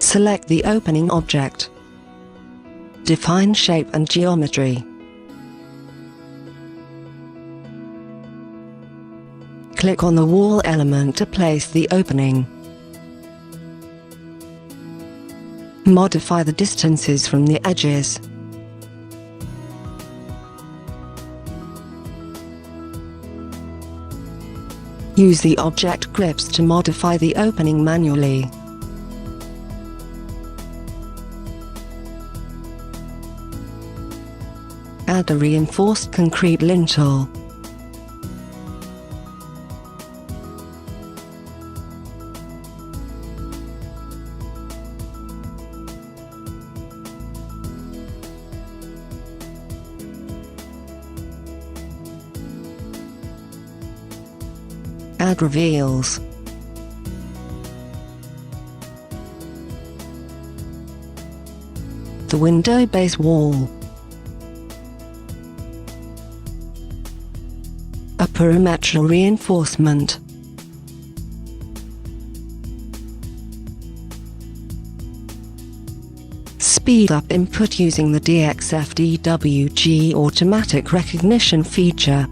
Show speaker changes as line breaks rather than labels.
Select the opening object. Define shape and geometry. Click on the wall element to place the opening. Modify the distances from the edges. Use the object grips to modify the opening manually. Add a reinforced concrete lintel. Add reveals. The window base wall. A perimetral reinforcement. Speed up input using the DXFDWG automatic recognition feature.